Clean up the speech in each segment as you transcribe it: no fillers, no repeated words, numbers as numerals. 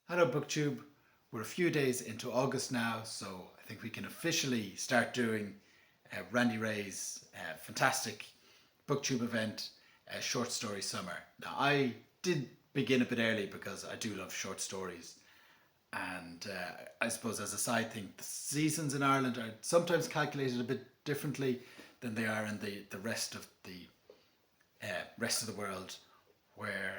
Hello, BookTube. We're a few days into August now, so I think we can officially start doing Randy Ray's fantastic BookTube event, Short Story Summer. Now, I did begin a bit early because I do love short stories, and I suppose as a side thing, the seasons in Ireland are sometimes calculated a bit differently than they are in the rest of the world, where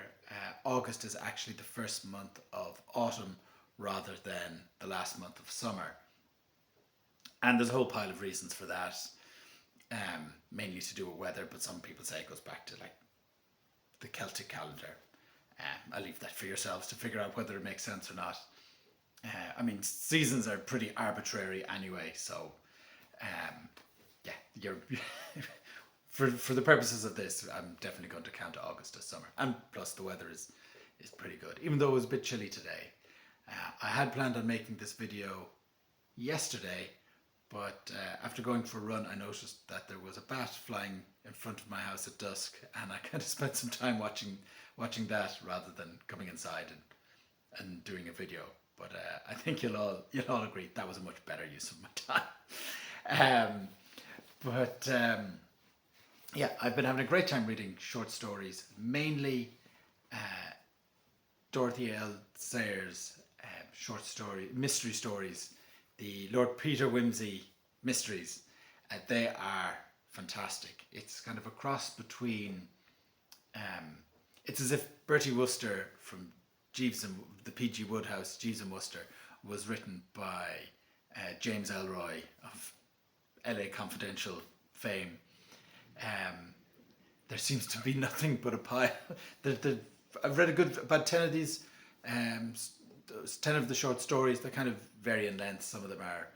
August is actually the first month of autumn rather than the last month of summer. And there's a whole pile of reasons for that, mainly to do with weather, but some people say it goes back to like the Celtic calendar. I'll leave that for yourselves to figure out whether it makes sense or not. I mean, seasons are pretty arbitrary anyway, so yeah, you're for the purposes of this, I'm definitely going to count August as summer. And plus, the weather is pretty good, even though it was a bit chilly today. I had planned on making this video yesterday, but after going for a run, I noticed that there was a bat flying in front of my house at dusk, and I kind of spent some time watching that rather than coming inside and doing a video. But I think you'll all agree that was a much better use of my time. Yeah, I've been having a great time reading short stories, mainly Dorothy L. Sayers' mystery stories, the Lord Peter Wimsey mysteries. They are fantastic. It's kind of a cross between, it's as if Bertie Wooster from the P.G. Wodehouse, Jeeves and Wooster, was written by James Elroy of LA Confidential fame. There seems to be nothing but a pile. I've read about 10 of these, 10 of the short stories. They kind of vary in length. Some of them are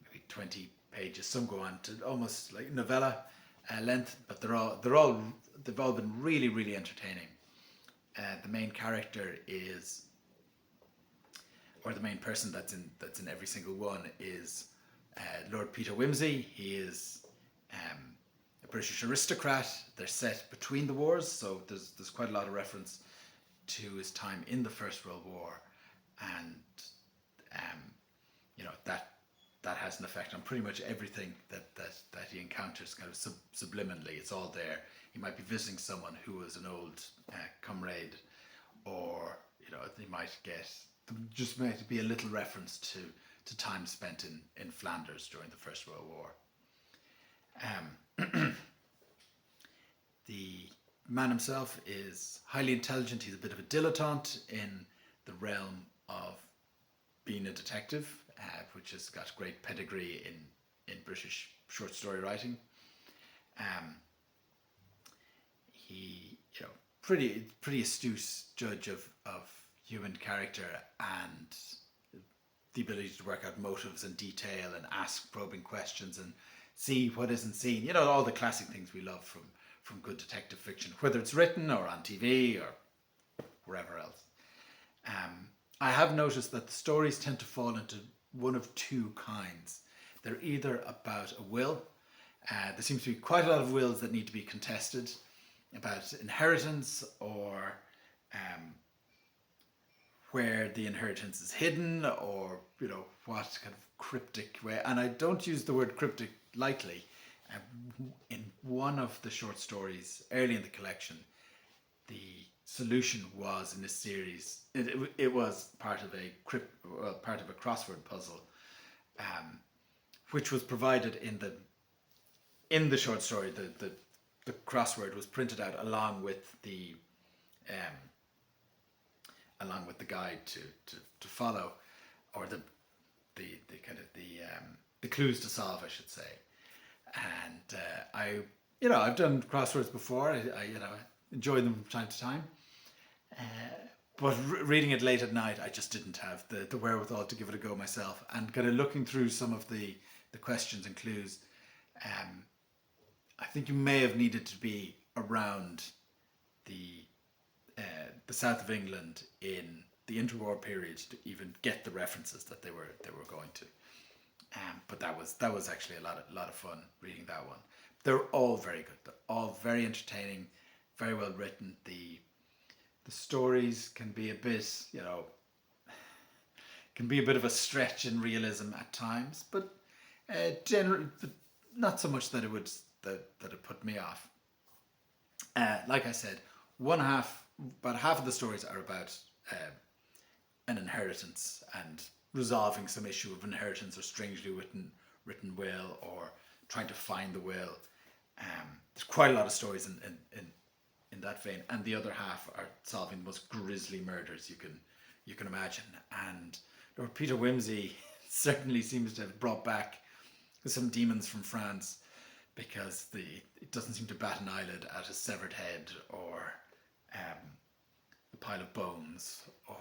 maybe 20 pages. Some go on to almost like novella length, but they've all been really, really entertaining. The main character is, or the main person that's in every single one is Lord Peter Wimsey. He is a British aristocrat. They're set between the wars, so there's quite a lot of reference to his time in the First World War, and that has an effect on pretty much everything that he encounters, kind of subliminally. It's all there. He might be visiting someone who was an old comrade, or they might just might be a little reference to time spent in Flanders during the First World War. The man himself is highly intelligent. He's a bit of a dilettante in the realm of being a detective, which has got great pedigree in British short story writing. He, pretty astute judge of human character and the ability to work out motives and detail and ask probing questions and see what isn't seen. All the classic things we love from good detective fiction, whether it's written or on TV or wherever else. I have noticed that the stories tend to fall into one of two kinds. They're either about a will. There seems to be quite a lot of wills that need to be contested, about inheritance, or where the inheritance is hidden, or what kind of cryptic way. And I don't use the word cryptic lightly. In one of the short stories early in the collection, the solution was in a series. It was part of a crossword puzzle, which was provided in the short story. The crossword was printed out along with the guide to follow, or the clues to solve, I should say. And I've done crosswords before. I enjoy them from time to time. But reading it late at night, I just didn't have the wherewithal to give it a go myself. And kind of looking through some of the questions and clues, I think you may have needed to be around the south of England in the interwar period to even get the references that they were going to. But that was actually a lot of fun reading that one. They're all very good. They're all very entertaining, very well written. The the stories can be a bit, can be a bit of a stretch in realism at times, but generally, but not so much that it put me off. Like I said, about half of the stories are about an inheritance and resolving some issue of inheritance or strangely written will or trying to find the will. There's quite a lot of stories in that vein, and the other half are solving the most grisly murders you can imagine. And Lord Peter Wimsey certainly seems to have brought back some demons from France, because it doesn't seem to bat an eyelid at a severed head or a pile of bones or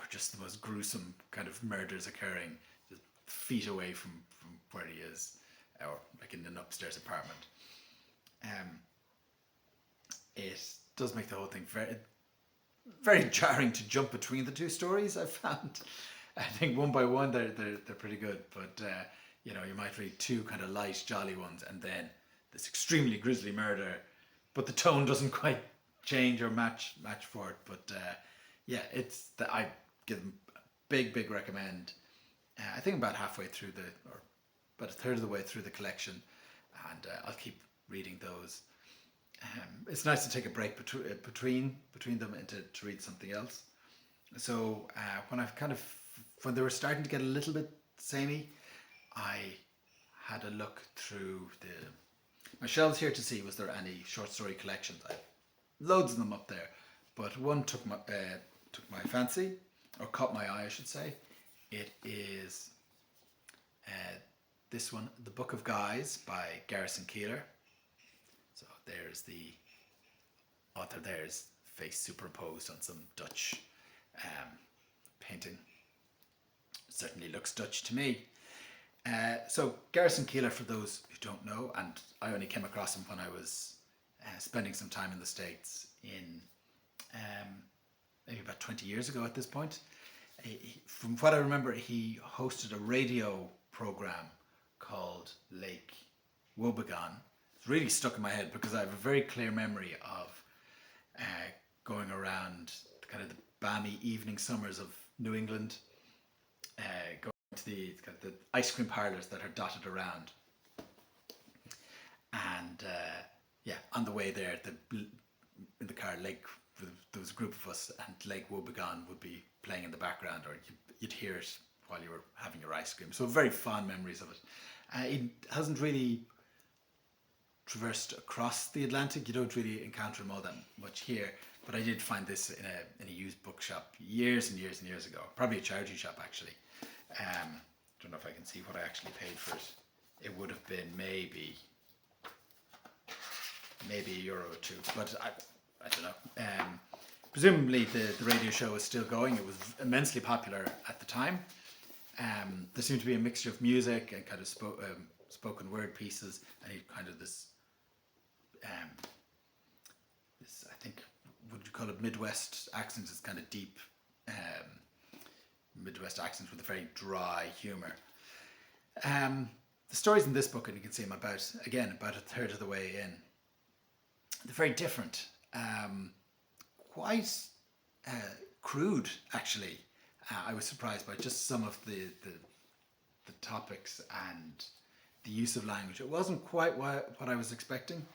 just the most gruesome kind of murders occurring just feet away from where he is, or like in an upstairs apartment. It does make the whole thing very, very jarring to jump between the two stories, I've found. I think one by one they're pretty good, but you might read two kind of light, jolly ones, and then this extremely grisly murder, but the tone doesn't quite change or match for it. But I give them a big recommend. I think about halfway through or about a third of the way through the collection, and I'll keep reading those. It's nice to take a break between them and to read something else. So when they were starting to get a little bit samey, I had a look through my shelves here to see was there any short story collections. I have loads of them up there, but one took my fancy, or caught my eye, I should say. It is this one, The Book of Guys by Garrison Keillor. So there's the author there's face superimposed on some Dutch painting. Certainly looks Dutch to me. So Garrison Keillor, for those who don't know, and I only came across him when I was spending some time in the States in maybe about 20 years ago at this point. From what I remember, he hosted a radio program called Lake Wobegon. It's really stuck in my head because I have a very clear memory of going around kind of the balmy evening summers of New England, going to the ice cream parlors that are dotted around, and on the way there, in the car, there was a group of us, and Lake Wobegon would be playing in the background, or you'd hear it while you were having your ice cream. So very fond memories of it. It hasn't really traversed across the Atlantic. You don't really encounter him all that much here, but I did find this in a used bookshop years and years and years ago, probably a charity shop actually. Don't know if I can see what I actually paid for it. It would have been maybe €1 or two, but I don't know. Presumably the radio show is still going. It was immensely popular at the time. There seemed to be a mixture of music and kind of spoken word pieces, and he kind of this I think, would you call it Midwest accents? It's kind of deep Midwest accents with a very dry humour. The stories in this book, and you can see them about a third of the way in, they're very different. Quite crude, actually. I was surprised by just some of the topics and the use of language. It wasn't quite what I was expecting.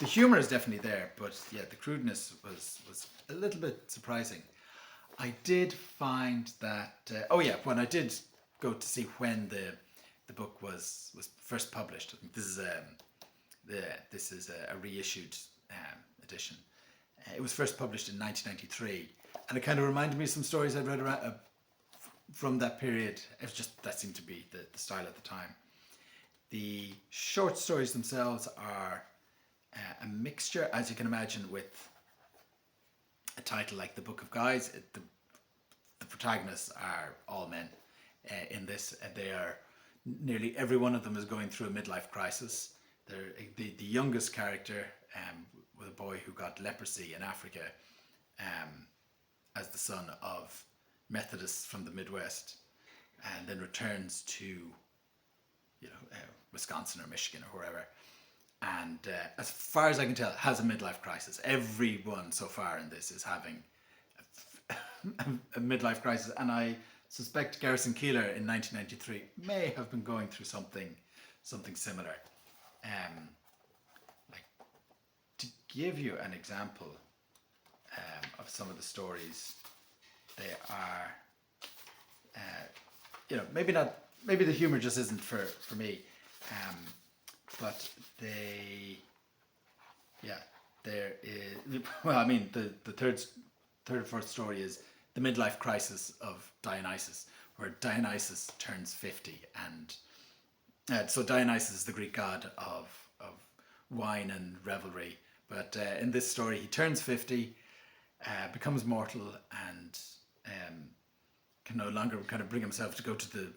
The humour is definitely there, but the crudeness was a little bit surprising. I did find that when I did go to see when the book was first published. I think this is a reissued edition. It was first published in 1993, and it kind of reminded me of some stories I'd read around, from that period. It was just, that seemed to be the style at the time. The short stories themselves are a mixture, as you can imagine, with a title like The Book of Guys. The protagonists are all men in this, and they are, nearly every one of them is going through a midlife crisis. The youngest character was a boy who got leprosy in Africa as the son of Methodists from the Midwest, and then returns to Wisconsin or Michigan or wherever, and as far as I can tell, has a midlife crisis. Everyone so far in this is having a midlife crisis, and I suspect Garrison Keillor in 1993 may have been going through something similar. Like, to give you an example of some of the stories, they are, maybe not. Maybe the humor just isn't for me, but there is. Well, I mean, the third or fourth story is the midlife crisis of Dionysus, where Dionysus turns 50, and so Dionysus is the Greek god of wine and revelry. But in this story, he turns 50, becomes mortal, and can no longer kind of bring himself to go to the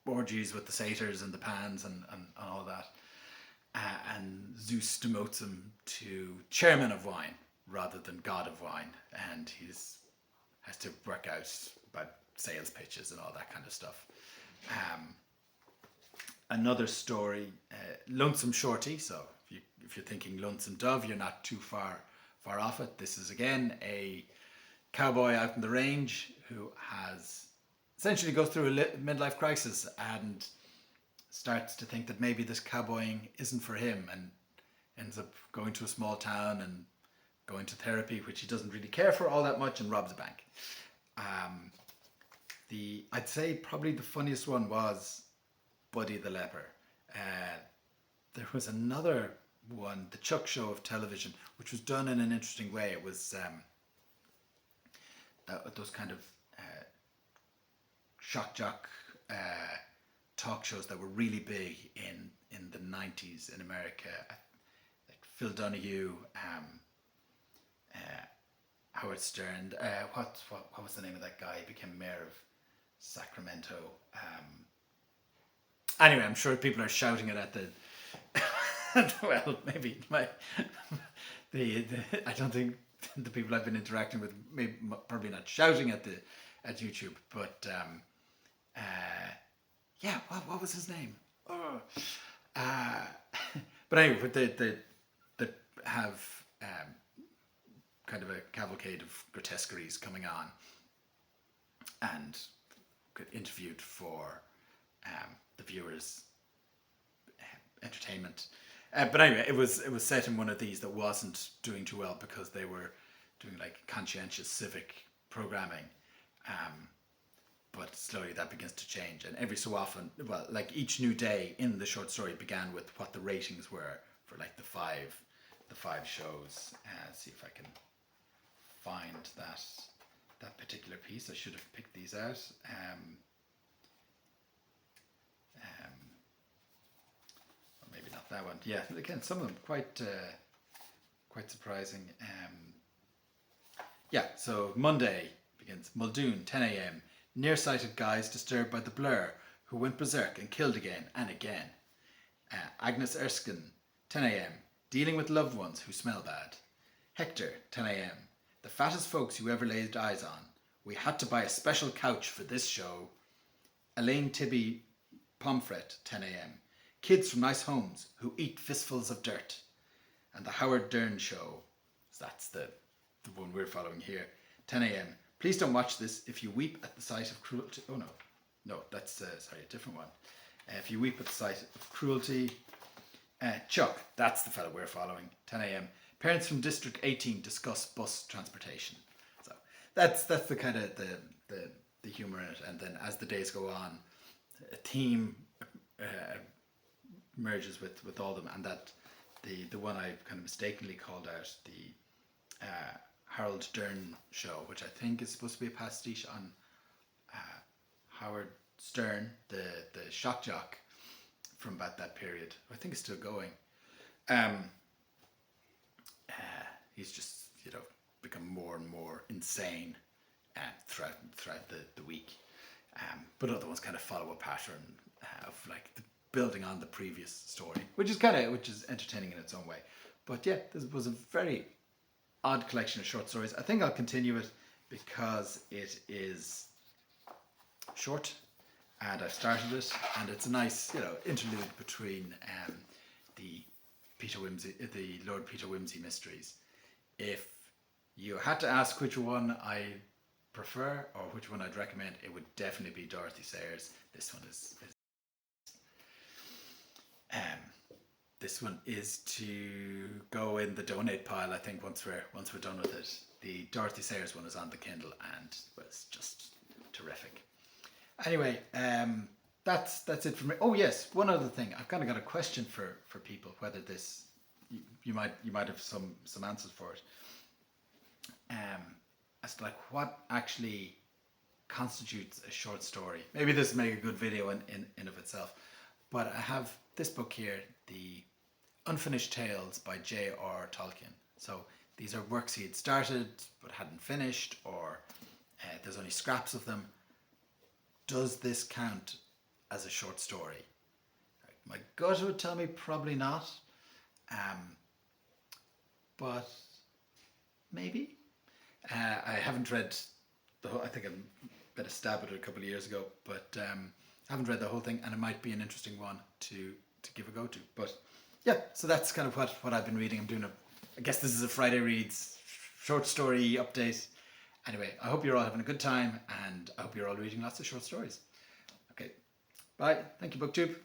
orgies with the satyrs and the pans and all that. And Zeus demotes him to chairman of wine rather than god of wine, and he's has to work out about sales pitches and all that kind of stuff. Another story, Lonesome Shorty. So if you're thinking Lonesome Dove, you're not too far off it. This is again a cowboy out in the range who has essentially goes through a midlife crisis and starts to think that maybe this cowboying isn't for him, and ends up going to a small town and going to therapy, which he doesn't really care for all that much, and robs a bank. I'd say probably the funniest one was Buddy the Leper. There was another one, The Chuck Show of Television, which was done in an interesting way. It was those kind of shock jock talk shows that were really big in the 90s in America, like Phil Donahue, Howard Stern. What was the name of that guy? He became mayor of Sacramento. Anyway, I'm sure people are shouting it at the. Well, maybe I don't think the people I've been interacting with, probably not shouting at YouTube, but what was his name? But anyway, but they have kind of a cavalcade of grotesqueries coming on, and interviewed for the viewers' entertainment. But anyway, it was set in one of these that wasn't doing too well because they were doing like conscientious civic programming. But slowly that begins to change, and every so often, well, like each new day in the short story began with what the ratings were for like the five shows. See if I can find that particular piece. I should have picked these out. Or maybe not that one. Yeah, again, some of them quite surprising. So Monday begins. Muldoon, 10 a.m. Nearsighted guys disturbed by the blur who went berserk and killed again and again. Agnes Erskine, 10 a.m. Dealing with loved ones who smell bad. Hector, 10 a.m. The fattest folks you ever laid eyes on. We had to buy a special couch for this show. Elaine Tibby Pomfret, 10 a.m. Kids from nice homes who eat fistfuls of dirt. And the Howard Dern Show. So that's the one we're following here. 10 a.m. Please don't watch this if you weep at the sight of cruelty. Oh no, that's a different one. If you weep at the sight of cruelty. Chuck, that's the fellow we're following. 10 a.m. Parents from District 18 discuss bus transportation. So that's the kind of the humor in it. And then as the days go on, a theme merges with all of them, and that the one I kind of mistakenly called out, the Harold Stern Show, which I think is supposed to be a pastiche on Howard Stern, the shock jock from about that period. I think it's still going. He's just become more and more insane throughout the week. But other ones kind of follow a pattern of like building on the previous story, which is entertaining in its own way. But yeah, this was a very odd collection of short stories. I think I'll continue it because it is short and I've started it, and it's a nice interlude between the Lord Peter Wimsey mysteries. If you had to ask which one I prefer or which one I'd recommend, it would definitely be Dorothy Sayers. This one is this one is to go in the donate pile. I think once we're done with it. The Dorothy Sayers one is on the Kindle and was just terrific. Anyway, that's it for me. Oh yes, one other thing. I've kind of got a question for people. Whether this you might have some answers for it. As to like what actually constitutes a short story. Maybe this will make a good video in of itself. But I have this book here, The Unfinished Tales by J.R. Tolkien. So these are works he had started but hadn't finished, or there's only scraps of them. Does this count as a short story? My gut would tell me probably not. But maybe. I haven't read the whole, I think I made a stab at it a couple of years ago, but I haven't read the whole thing, and it might be an interesting one to give a go to. But yeah, so that's kind of what I've been reading. I'm doing I guess this is a Friday Reads short story update. Anyway, I hope you're all having a good time, and I hope you're all reading lots of short stories. Okay, bye. Thank you, BookTube.